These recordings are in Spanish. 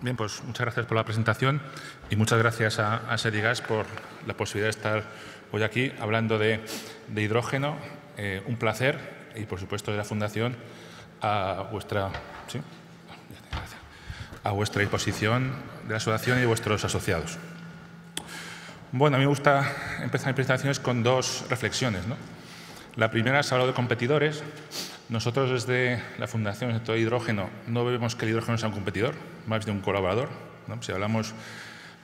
Bien, pues muchas gracias por la presentación y muchas gracias a Serigas por la posibilidad de estar hoy aquí hablando de hidrógeno. Un placer y, por supuesto, de la Fundación a vuestra disposición de la asociación y de vuestros asociados. Bueno, a mí me gusta empezar mis presentaciones con dos reflexiones, ¿no? La primera es hablar de competidores. Nosotros desde la Fundación del Sector de Hidrógeno no vemos que el hidrógeno sea un competidor, más bien un colaborador, ¿no? Si hablamos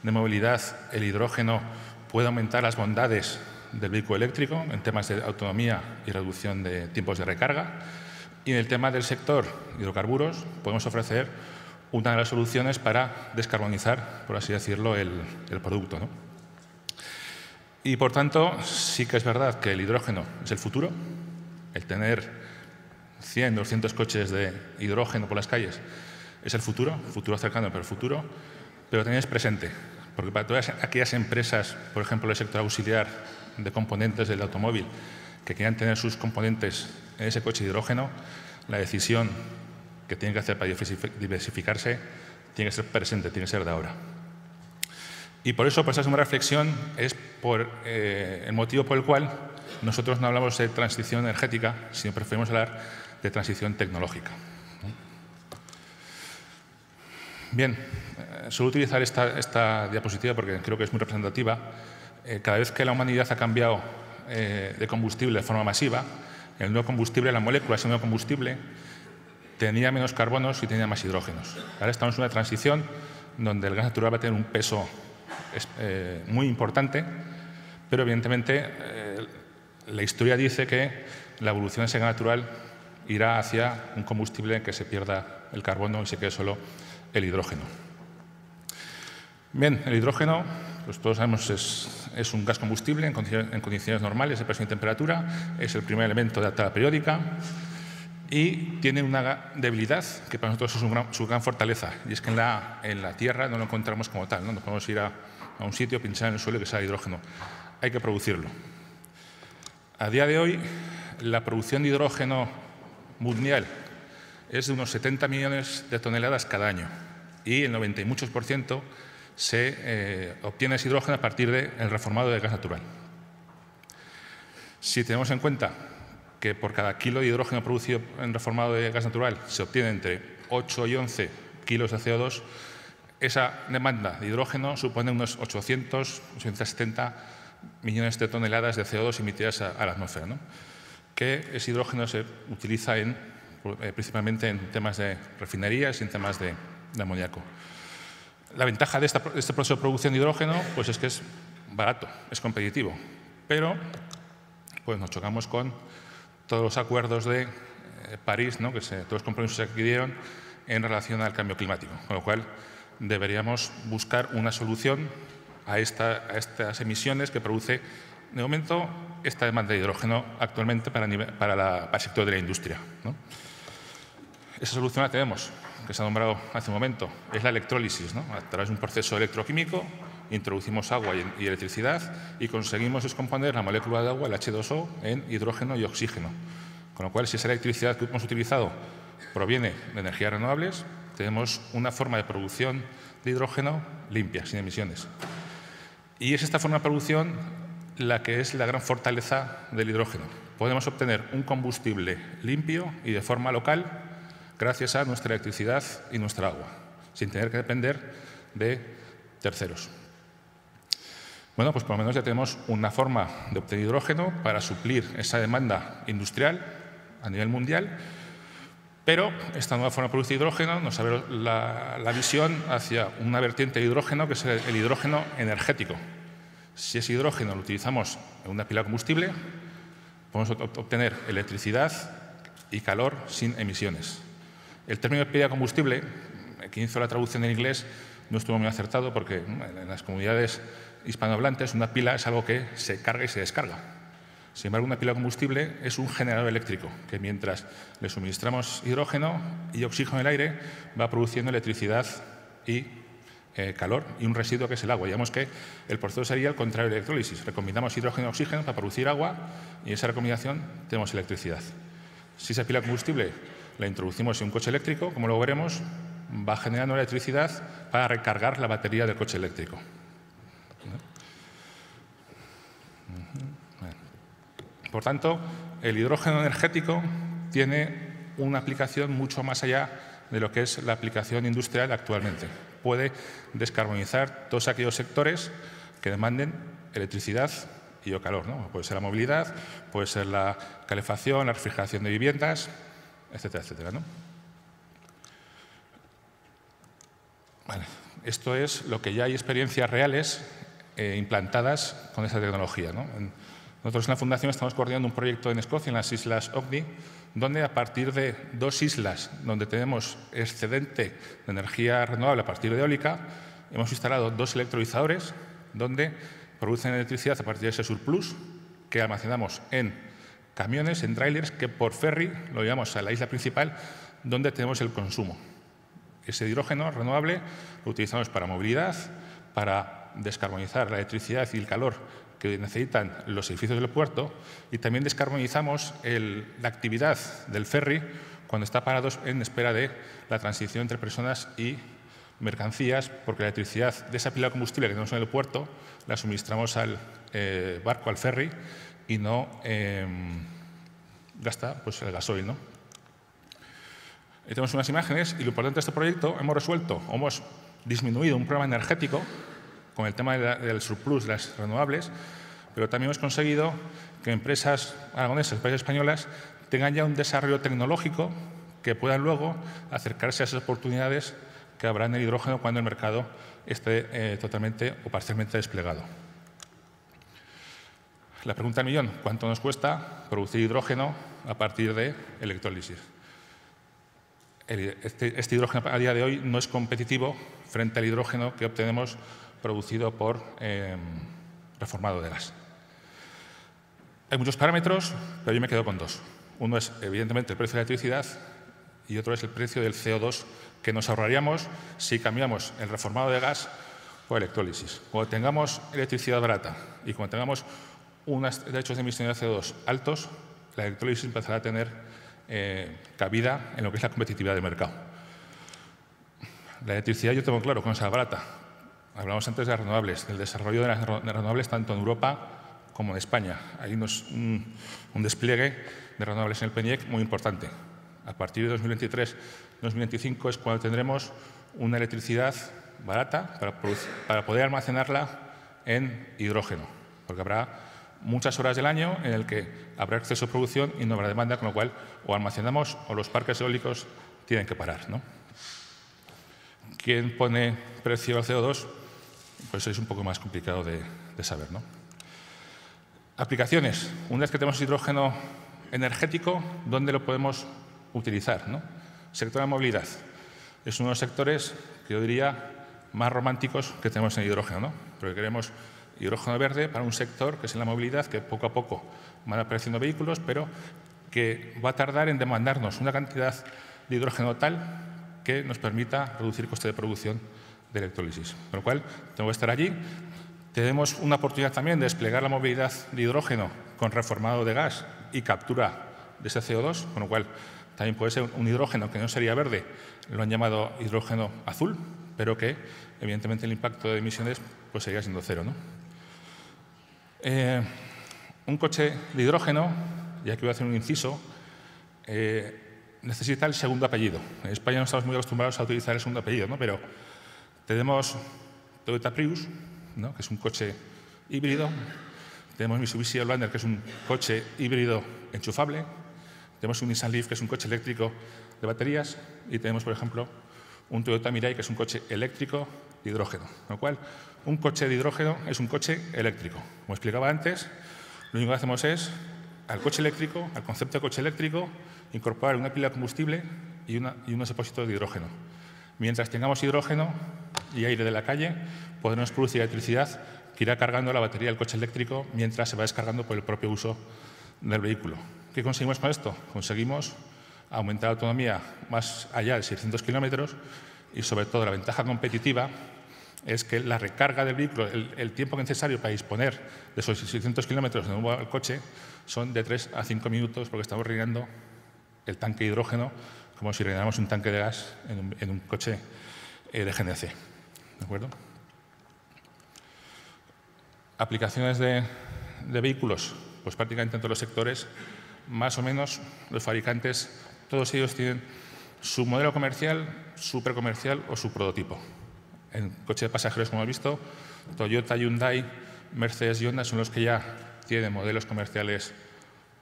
de movilidad, el hidrógeno puede aumentar las bondades del vehículo eléctrico en temas de autonomía y reducción de tiempos de recarga. Y en el tema del sector hidrocarburos podemos ofrecer una de las soluciones para descarbonizar, por así decirlo, el producto, ¿no? Y, por tanto, sí que es verdad que el hidrógeno es el futuro. El tener 100, 200 coches de hidrógeno por las calles es el futuro cercano, pero el futuro, pero también es presente. Porque para todas aquellas empresas, por ejemplo, del sector auxiliar de componentes del automóvil, que quieran tener sus componentes en ese coche de hidrógeno, la decisión que tienen que hacer para diversificarse tiene que ser presente, tiene que ser de ahora. Y por eso, por esa segunda reflexión, es por el motivo por el cual nosotros no hablamos de transición energética, sino preferimos hablar de transición tecnológica. Bien, suelo utilizar esta diapositiva porque creo que es muy representativa. Cada vez que la humanidad ha cambiado de combustible de forma masiva, el nuevo combustible, la molécula, ese nuevo combustible, tenía menos carbonos y tenía más hidrógenos. Ahora estamos en una transición donde el gas natural va a tener un peso muy importante, pero evidentemente la historia dice que la evolución de ese gas natural irá hacia un combustible en que se pierda el carbono y se quede solo el hidrógeno. Bien, el hidrógeno, pues todos sabemos, es un gas combustible en condiciones normales de presión y temperatura, es el primer elemento de la tabla periódica y tiene una debilidad que para nosotros es su gran fortaleza, y es que en la Tierra no lo encontramos como tal, ¿no? No podemos ir a un sitio, pinchar en el suelo y que salga hidrógeno. Hay que producirlo. A día de hoy, la producción de hidrógeno mundial es de unos 70 millones de toneladas cada año y el 90 y muchos por ciento se obtiene ese hidrógeno a partir del reformado de gas natural. Si tenemos en cuenta que por cada kilo de hidrógeno producido en reformado de gas natural se obtiene entre 8 y 11 kilos de CO2, esa demanda de hidrógeno supone unos 870 millones de toneladas de CO2 emitidas a la atmósfera, ¿no? Que ese hidrógeno se utiliza principalmente en temas de refinerías y en temas de amoníaco. La ventaja de este proceso de producción de hidrógeno pues es que es barato, es competitivo, pero pues nos chocamos con todos los acuerdos de París, ¿no? Todos los compromisos que se adquirieron en relación al cambio climático, con lo cual deberíamos buscar una solución a estas emisiones que produce, de momento, esta demanda de hidrógeno actualmente para el sector de la industria, ¿no? Esa solución la tenemos, que se ha nombrado hace un momento, es la electrólisis, ¿no? A través de un proceso electroquímico introducimos agua y electricidad y conseguimos descomponer la molécula de agua, el H2O, en hidrógeno y oxígeno. Con lo cual, si esa electricidad que hemos utilizado proviene de energías renovables, tenemos una forma de producción de hidrógeno limpia, sin emisiones. Y es esta forma de producción la que es la gran fortaleza del hidrógeno. Podemos obtener un combustible limpio y de forma local gracias a nuestra electricidad y nuestra agua, sin tener que depender de terceros. Bueno, pues por lo menos ya tenemos una forma de obtener hidrógeno para suplir esa demanda industrial a nivel mundial, pero esta nueva forma de producir hidrógeno nos abre la visión hacia una vertiente de hidrógeno que es el hidrógeno energético. Si ese hidrógeno lo utilizamos en una pila de combustible, podemos obtener electricidad y calor sin emisiones. El término de pila de combustible, quien hizo la traducción en inglés, no estuvo muy acertado porque en las comunidades hispanohablantes una pila es algo que se carga y se descarga. Sin embargo, una pila de combustible es un generador eléctrico que mientras le suministramos hidrógeno y oxígeno en el aire va produciendo electricidad y calor y un residuo que es el agua. Digamos que el proceso sería el contrario de electrólisis. Recombinamos hidrógeno y oxígeno para producir agua y en esa recombinación tenemos electricidad. Si esa pila de combustible la introducimos en un coche eléctrico, como luego veremos, va generando electricidad para recargar la batería del coche eléctrico. Por tanto, el hidrógeno energético tiene una aplicación mucho más allá de lo que es la aplicación industrial actualmente. Puede descarbonizar todos aquellos sectores que demanden electricidad y o calor, ¿no? Puede ser la movilidad, puede ser la calefacción, la refrigeración de viviendas, etcétera, etcétera, ¿no? Vale. Esto es lo que ya hay experiencias reales implantadas con esa tecnología, ¿no? Nosotros en la Fundación estamos coordinando un proyecto en Escocia, en las Islas Orkney, donde a partir de 2 islas donde tenemos excedente de energía renovable a partir de eólica, hemos instalado 2 electrolizadores donde producen electricidad a partir de ese surplus que almacenamos en camiones, en trailers, que por ferry lo llevamos a la isla principal donde tenemos el consumo. Ese hidrógeno renovable lo utilizamos para movilidad, para descarbonizar la electricidad y el calor que necesitan los edificios del puerto, y también descarbonizamos la actividad del ferry cuando está parado en espera de la transición entre personas y mercancías, porque la electricidad de esa pila de combustible que tenemos en el puerto la suministramos al barco, al ferry, y no gasta pues, el gasoil, ¿no? Ahí tenemos unas imágenes y lo importante de este proyecto, hemos disminuido un problema energético con el tema del surplus de las renovables, pero también hemos conseguido que empresas aragonesas, empresas españolas, tengan ya un desarrollo tecnológico que puedan luego acercarse a esas oportunidades que habrá en el hidrógeno cuando el mercado esté totalmente o parcialmente desplegado. La pregunta del millón, ¿cuánto nos cuesta producir hidrógeno a partir de electrólisis? Este hidrógeno a día de hoy no es competitivo frente al hidrógeno que obtenemos producido por reformado de gas. Hay muchos parámetros, pero yo me quedo con 2. Uno es, evidentemente, el precio de la electricidad y otro es el precio del CO2 que nos ahorraríamos si cambiamos el reformado de gas por electrólisis. Cuando tengamos electricidad barata y cuando tengamos unos derechos de emisión de CO2 altos, la electrólisis empezará a tener cabida en lo que es la competitividad del mercado. La electricidad yo tengo claro que no será barata. Hablamos antes de las renovables, del desarrollo de las renovables tanto en Europa como en España. Hay un despliegue de renovables en el PENIEC muy importante. A partir de 2023-2025 es cuando tendremos una electricidad barata para poder almacenarla en hidrógeno, porque habrá muchas horas del año en el que habrá exceso de producción y no habrá demanda, con lo cual o almacenamos o los parques eólicos tienen que parar, ¿no? ¿Quién pone precio al CO2? Pues es un poco más complicado de saber, ¿no? Aplicaciones. Una vez que tenemos hidrógeno energético, ¿dónde lo podemos utilizar, ¿no? Sector de la movilidad. Es uno de los sectores que yo diría más románticos que tenemos en hidrógeno, ¿no? Porque queremos hidrógeno verde para un sector que es en la movilidad, que poco a poco van apareciendo vehículos, pero que va a tardar en demandarnos una cantidad de hidrógeno tal que nos permita reducir coste de producción de electrólisis. Con lo cual, tengo que estar allí. Tenemos una oportunidad también de desplegar la movilidad de hidrógeno con reformado de gas y captura de ese CO2, con lo cual también puede ser un hidrógeno que no sería verde, lo han llamado hidrógeno azul, pero que evidentemente el impacto de emisiones pues seguiría siendo cero, ¿no? Un coche de hidrógeno, y aquí voy a hacer un inciso, necesita el segundo apellido. En España no estamos muy acostumbrados a utilizar el segundo apellido, ¿no? Pero tenemos Toyota Prius, ¿no? Que es un coche híbrido. Tenemos Mitsubishi Outlander, que es un coche híbrido enchufable. Tenemos un Nissan Leaf, que es un coche eléctrico de baterías. Y tenemos, por ejemplo, un Toyota Mirai, que es un coche eléctrico de hidrógeno. Con lo cual, un coche de hidrógeno es un coche eléctrico. Como explicaba antes, lo único que hacemos es, al coche eléctrico, al concepto de coche eléctrico, incorporar una pila de combustible y unos depósitos de hidrógeno. Mientras tengamos hidrógeno y aire de la calle, podremos producir electricidad que irá cargando la batería del coche eléctrico mientras se va descargando por el propio uso del vehículo. ¿Qué conseguimos con esto? Conseguimos aumentar la autonomía más allá de 600 kilómetros y, sobre todo, la ventaja competitiva es que la recarga del vehículo, el tiempo necesario para disponer de esos 600 kilómetros de nuevo al coche son de 3 a 5 minutos, porque estamos rellenando el tanque de hidrógeno como si rellenáramos un tanque de gas en un coche de GNC. ¿De acuerdo? Aplicaciones de vehículos, pues prácticamente en todos los sectores, más o menos los fabricantes, todos ellos tienen su modelo comercial, su precomercial o su prototipo. En coche de pasajeros, como hemos visto, Toyota, Hyundai, Mercedes y Honda son los que ya tienen modelos comerciales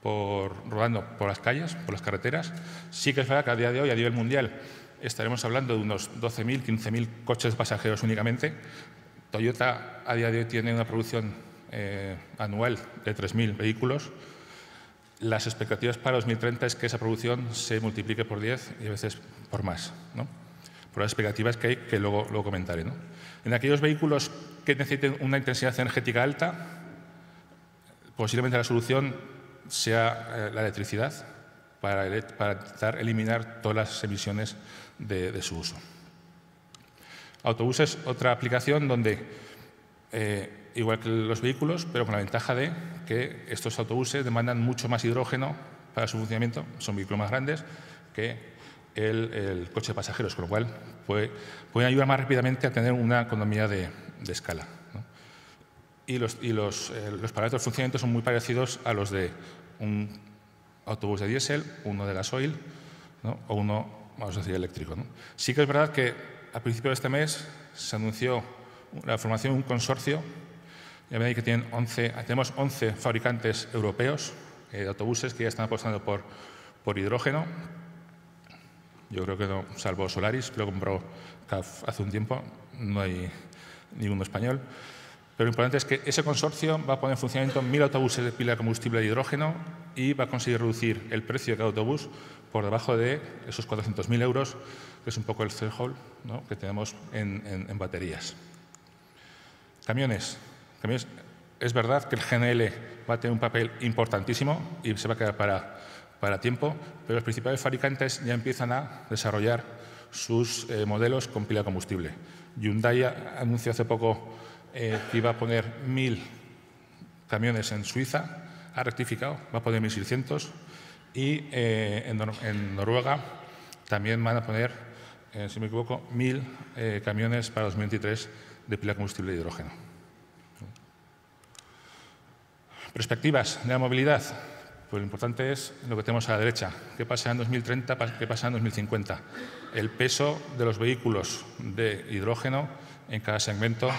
rodando por las calles, por las carreteras. Sí que es verdad que a día de hoy, a nivel mundial, estaremos hablando de unos 12.000, 15.000 coches de pasajeros únicamente. Toyota a día de hoy tiene una producción anual de 3.000 vehículos. Las expectativas para 2030 es que esa producción se multiplique por 10 y a veces por más, ¿no? Por las expectativas que hay, que luego comentaré, ¿no? En aquellos vehículos que necesiten una intensidad energética alta, posiblemente la solución sea la electricidad para intentar eliminar todas las emisiones de su uso. Autobuses, otra aplicación donde, igual que los vehículos, pero con la ventaja de que estos autobuses demandan mucho más hidrógeno para su funcionamiento, son vehículos más grandes que el coche de pasajeros, con lo cual pueden ayudar más rápidamente a tener una economía de escala, ¿no? Y los parámetros de funcionamiento son muy parecidos a los de un autobús de diésel, uno de gasoil, ¿no? O uno, vamos a decir, eléctrico, ¿no? Sí que es verdad que a principios de este mes se anunció la formación de un consorcio. Ya veis que tenemos 11 fabricantes europeos de autobuses que ya están apostando por hidrógeno. Yo creo que no, salvo Solaris, que lo compró CAF hace un tiempo, no hay ninguno español. Pero lo importante es que ese consorcio va a poner en funcionamiento 1.000 autobuses de pila de combustible de hidrógeno y va a conseguir reducir el precio de cada autobús por debajo de esos 400.000 euros, que es un poco el threshold, ¿no?, que tenemos en baterías. Camiones. Es verdad que el GNL va a tener un papel importantísimo y se va a quedar para tiempo, pero los principales fabricantes ya empiezan a desarrollar sus modelos con pila de combustible. Hyundai anunció hace poco que iba a poner 1.000 camiones en Suiza, ha rectificado, va a poner 1.600 y en Noruega también van a poner, si no me equivoco, 1.000 camiones para 2023 de pila de combustible de hidrógeno. Perspectivas de la movilidad. Pues lo importante es lo que tenemos a la derecha. ¿Qué pasa en 2030? ¿Qué pasa en 2050? El peso de los vehículos de hidrógeno en cada segmento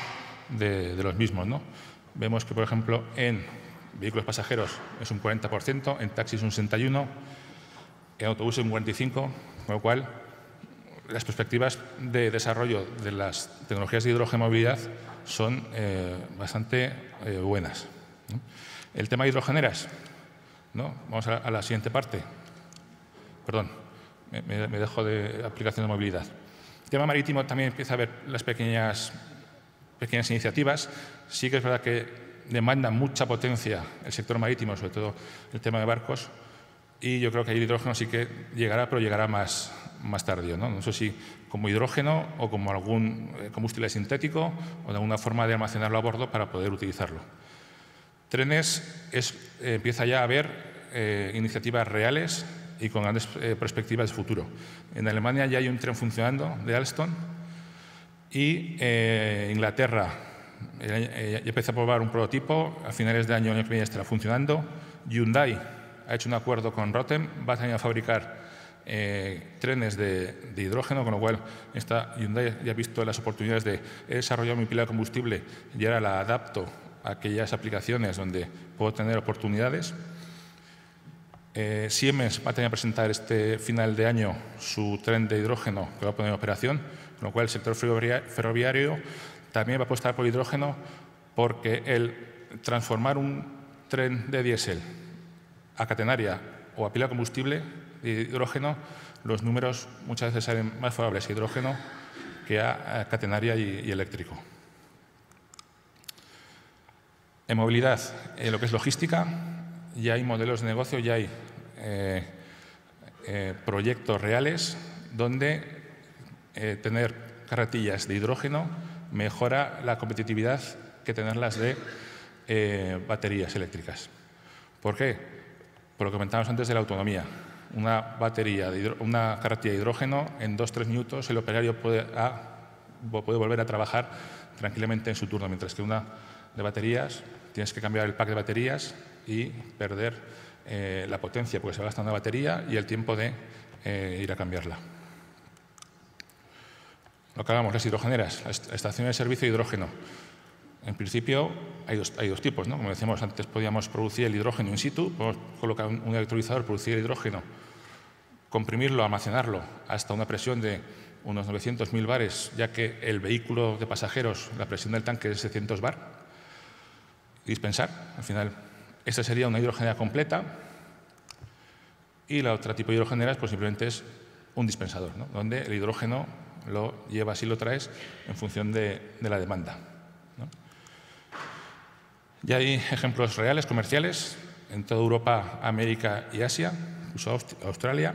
de los mismos, ¿no? Vemos que, por ejemplo, en vehículos pasajeros es un 40%, en taxis un 61%, en autobuses un 45%, con lo cual las perspectivas de desarrollo de las tecnologías de hidrógeno movilidad son bastante buenas, ¿no? El tema de hidrogeneras, ¿no? Vamos a la siguiente parte. Perdón, me dejo de aplicación de movilidad. El tema marítimo también empieza a haber las pequeñas iniciativas. Sí que es verdad que demanda mucha potencia el sector marítimo, sobre todo el tema de barcos, y yo creo que el hidrógeno sí que llegará, pero llegará más tardío, ¿no? No sé si como hidrógeno o como algún combustible sintético o de alguna forma de almacenarlo a bordo para poder utilizarlo. Trenes, empieza ya a haber iniciativas reales y con grandes perspectivas de futuro. En Alemania ya hay un tren funcionando de Alstom y Inglaterra ya empieza a probar un prototipo. A finales de año que viene estará funcionando. Hyundai ha hecho un acuerdo con Rotem, va a fabricar trenes de hidrógeno, con lo cual Hyundai ya ha visto las oportunidades de desarrollar mi pila de combustible y ahora la adapto a aquellas aplicaciones donde puedo tener oportunidades. Siemens va a tener que presentar este final de año su tren de hidrógeno que va a poner en operación, con lo cual el sector ferroviario también va a apostar por hidrógeno, porque el transformar un tren de diésel a catenaria o a pila de combustible de hidrógeno, los números muchas veces salen más favorables a hidrógeno que a catenaria y eléctrico. En movilidad, en lo que es logística, ya hay modelos de negocio, ya hay proyectos reales donde tener carretillas de hidrógeno mejora la competitividad que tenerlas de baterías eléctricas. ¿Por qué? Por lo que comentábamos antes de la autonomía. una batería, una carretilla de hidrógeno, en 2-3 minutos el operario puede volver a trabajar tranquilamente en su turno, mientras que una de baterías tienes que cambiar el pack de baterías y perder la potencia porque se va gastando la batería y el tiempo de ir a cambiarla. Lo que hablamos, las hidrogeneras, las estaciones de servicio de hidrógeno. En principio hay dos tipos, ¿no? Como decíamos antes, podíamos producir el hidrógeno in situ, podemos colocar un electrolizador, producir el hidrógeno, comprimirlo, almacenarlo hasta una presión de unos 900.000 bares, ya que el vehículo de pasajeros, la presión del tanque es 700 bar. Dispensar, al final, esta sería una hidrogenera completa. Y la otra tipo de hidrogeneras, pues simplemente es un dispensador, ¿no? Donde el hidrógeno lo llevas y lo traes en función de la demanda, ¿no? Ya hay ejemplos reales, comerciales, en toda Europa, América y Asia, incluso Australia.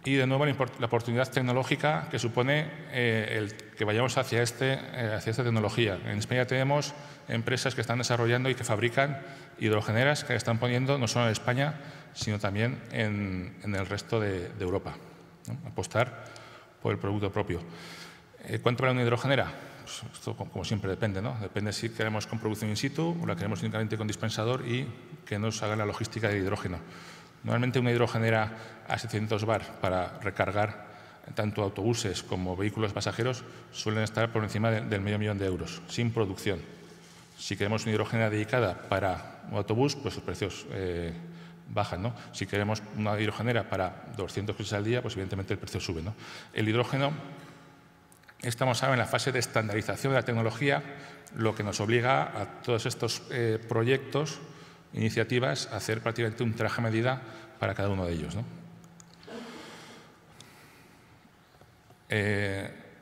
Y de nuevo la oportunidad tecnológica que supone el que vayamos hacia esta tecnología. En España tenemos empresas que están desarrollando y que fabrican hidrogeneras que están poniendo no solo en España, sino también en el resto de Europa, ¿no? Apostar por el producto propio. ¿Cuánto vale una hidrogenera? Pues esto, como siempre, depende, ¿no? Depende si queremos con producción in situ o la queremos únicamente con dispensador y que nos haga la logística del hidrógeno. Normalmente una hidrogenera a 700 bar para recargar tanto autobuses como vehículos pasajeros suelen estar por encima del $500.000 de euros, sin producción. Si queremos una hidrogenera dedicada para un autobús, pues los precios bajan, ¿no? Si queremos una hidrogenera para 200 coches al día, pues evidentemente el precio sube, ¿no? El hidrógeno, estamos ahora en la fase de estandarización de la tecnología, lo que nos obliga a todos estos proyectos, iniciativas, a hacer prácticamente un traje a medida para cada uno de ellos, ¿no?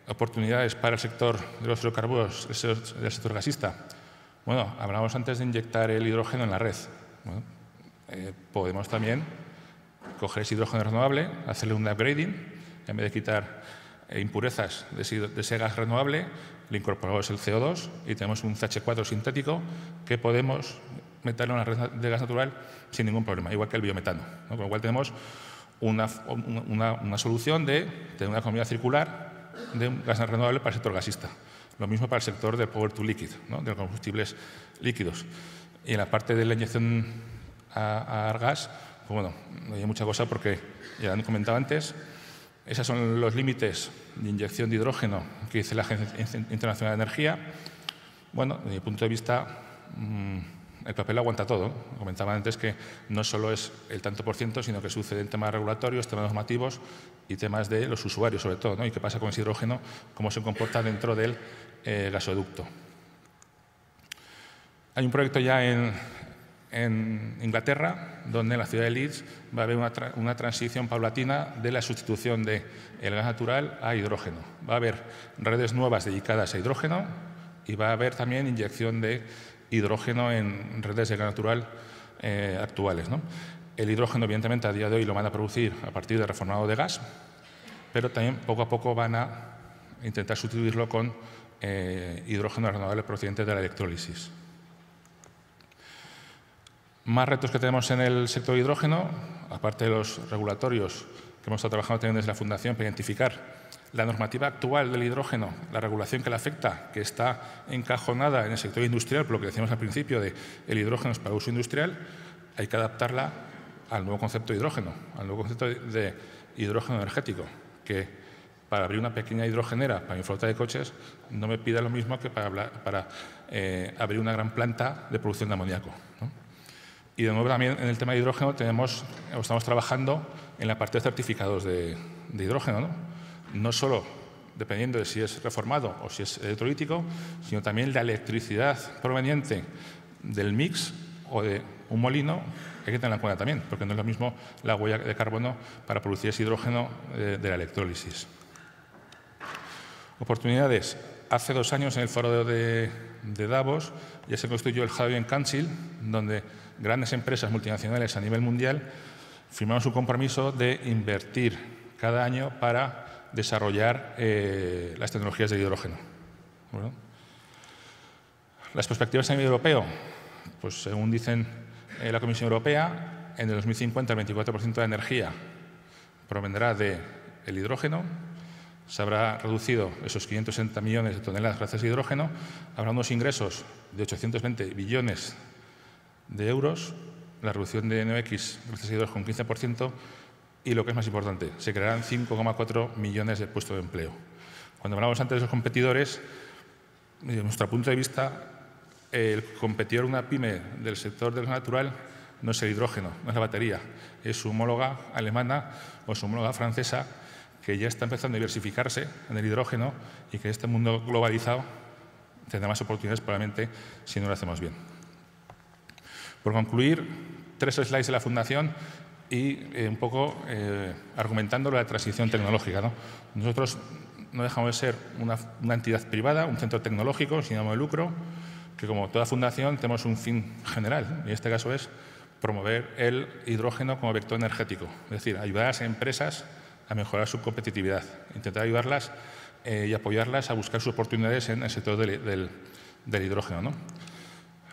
Oportunidades para el sector de los hidrocarburos, del sector gasista. Bueno, hablábamos antes de inyectar el hidrógeno en la red. Bueno, podemos también coger ese hidrógeno renovable, hacerle un upgrading, en vez de quitar impurezas de ese gas renovable, le incorporamos el CO2 y tenemos un CH4 sintético que podemos meterlo en la red de gas natural sin ningún problema, igual que el biometano, ¿no? Con lo cual tenemos una solución de tener una economía circular de un gas renovable para el sector gasista. Lo mismo para el sector del power to liquid, ¿no? De los combustibles líquidos. Y en la parte de la inyección a gas, pues bueno, no hay mucha cosa porque, ya lo han comentado antes, esos son los límites de inyección de hidrógeno que dice la Agencia Internacional de Energía. Bueno, desde mi punto de vista, el papel aguanta todo, ¿no? Comentaba antes que no solo es el tanto por ciento, sino que suceden temas regulatorios, temas normativos y temas de los usuarios, sobre todo, ¿no? Y qué pasa con ese hidrógeno, cómo se comporta dentro del gasoducto. Hay un proyecto ya en Inglaterra, donde en la ciudad de Leeds va a haber una transición paulatina de la sustitución del gas natural a hidrógeno. Va a haber redes nuevas dedicadas a hidrógeno y va a haber también inyección de hidrógeno en redes de gas natural actuales, ¿no? El hidrógeno, evidentemente, a día de hoy lo van a producir a partir de reformado de gas, pero también poco a poco van a intentar sustituirlo con hidrógeno renovable procedente de la electrólisis. Más retos que tenemos en el sector de hidrógeno, aparte de los regulatorios que hemos estado trabajando también desde la Fundación para identificar la normativa actual del hidrógeno, la regulación que le afecta, que está encajonada en el sector industrial, por lo que decíamos al principio de el hidrógeno es para uso industrial, hay que adaptarla al nuevo concepto de hidrógeno, al nuevo concepto de hidrógeno energético, que para abrir una pequeña hidrogenera para mi flota de coches no me pida lo mismo que para abrir una gran planta de producción de amoníaco, ¿no? Y de nuevo también en el tema de hidrógeno estamos trabajando en la parte de certificados de hidrógeno, ¿no? No solo dependiendo de si es reformado o si es electrolítico, sino también la electricidad proveniente del mix o de un molino, hay que tenerla en cuenta también, porque no es lo mismo la huella de carbono para producir ese hidrógeno de la electrólisis. Oportunidades. Hace 2 años en el foro de Davos ya se constituyó el Hydrogen Council, donde grandes empresas multinacionales a nivel mundial firmaron su compromiso de invertir cada año para desarrollar las tecnologías de hidrógeno. Bueno, las perspectivas a nivel europeo, pues según dicen la Comisión Europea, en el 2050 el 24% de la energía provendrá del hidrógeno. Se habrá reducido esos 560 millones de toneladas gracias al hidrógeno. Habrá unos ingresos de 820 billones de euros, la reducción de NOx gracias al hidrógeno un 15%, y lo que es más importante, se crearán 5,4 millones de puestos de empleo. Cuando hablábamos antes de los competidores, desde nuestro punto de vista, el competidor de una pyme del sector del gas natural no es el hidrógeno, no es la batería, es su homóloga alemana o su homóloga francesa, que ya está empezando a diversificarse en el hidrógeno y que en este mundo globalizado tendrá más oportunidades probablemente si no lo hacemos bien. Por concluir, 3 slides de la Fundación y un poco argumentando la transición tecnológica, ¿no? Nosotros no dejamos de ser una entidad privada, un centro tecnológico sin ánimo de lucro, que como toda fundación tenemos un fin general, y en este caso es promover el hidrógeno como vector energético, es decir, ayudar a las empresas a mejorar su competitividad, intentar ayudarlas y apoyarlas a buscar sus oportunidades en el sector del hidrógeno, ¿no?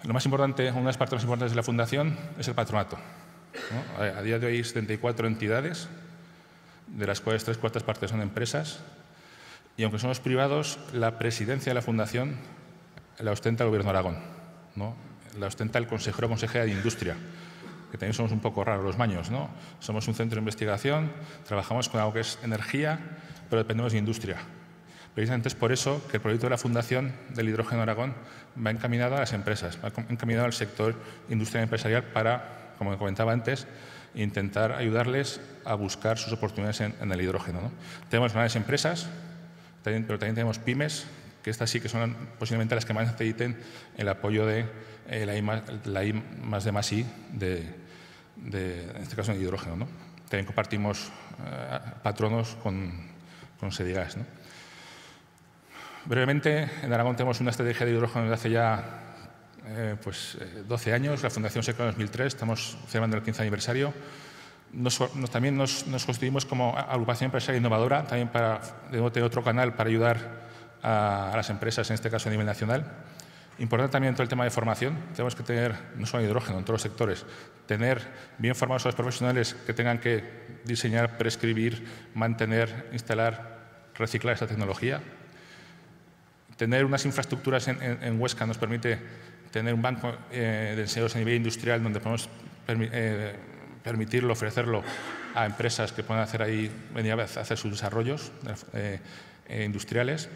Lo más importante, una de las partes más importantes de la Fundación es el patronato, ¿no? A día de hoy hay 74 entidades, de las cuales 3/4 partes son empresas, y aunque somos privados, la presidencia de la Fundación la ostenta el Gobierno de Aragón, ¿no? La ostenta el consejero o consejera de Industria, que también somos un poco raros los maños, ¿no? Somos un centro de investigación, trabajamos con algo que es energía, pero dependemos de industria. Precisamente es por eso que el proyecto de la Fundación del Hidrógeno de Aragón va encaminado a las empresas, va encaminado al sector industrial empresarial para, como comentaba antes, intentar ayudarles a buscar sus oportunidades en el hidrógeno, ¿no? Tenemos grandes empresas, pero también tenemos pymes, que estas sí que son posiblemente las que más necesiten el apoyo de la I+D+I en este caso en el hidrógeno, ¿no? También compartimos patronos con Sedigas, ¿no? Brevemente, en Aragón tenemos una estrategia de hidrógeno desde hace ya 12 años. La Fundación se creó en 2003, estamos celebrando el 15 aniversario. También nos constituimos como agrupación empresarial innovadora, también para tener otro canal para ayudar a las empresas, en este caso a nivel nacional. Importante también todo el tema de formación. Tenemos que tener, no solo hidrógeno, en todos los sectores, tener bien formados a los profesionales que tengan que diseñar, prescribir, mantener, instalar, reciclar esta tecnología. Tener unas infraestructuras en Huesca nos permite tener un banco de ensayos a nivel industrial donde podemos permitirlo, ofrecerlo a empresas que puedan venir a hacer sus desarrollos industriales,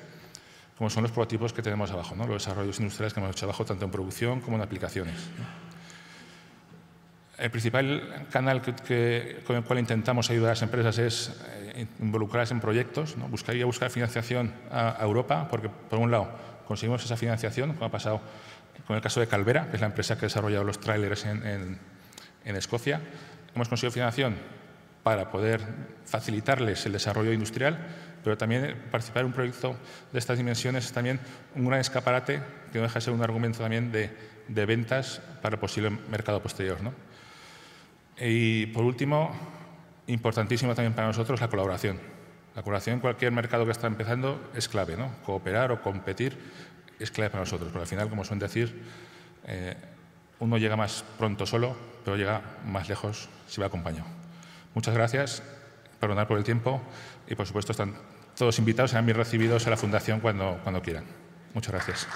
como son los prototipos que tenemos abajo, ¿no? Los desarrollos industriales que hemos hecho abajo, tanto en producción como en aplicaciones, ¿no? El principal canal con el cual intentamos ayudar a las empresas es involucrarlas en proyectos, ¿no? Buscar financiación a Europa, porque, por un lado, conseguimos esa financiación, como ha pasado con el caso de Calvera, que es la empresa que ha desarrollado los tráilers en Escocia. Hemos conseguido financiación para poder facilitarles el desarrollo industrial, pero también participar en un proyecto de estas dimensiones es también un gran escaparate que no deja de ser un argumento también de ventas para el posible mercado posterior, ¿no? Y, por último, importantísimo también para nosotros, la colaboración. La colaboración en cualquier mercado que está empezando es clave, ¿no? Cooperar o competir es clave para nosotros, pero al final, como suelen decir, uno llega más pronto solo, pero llega más lejos si va acompañado. Muchas gracias, perdonad por el tiempo y, por supuesto, están todos invitados, serán bien recibidos a la Fundación cuando quieran. Muchas gracias.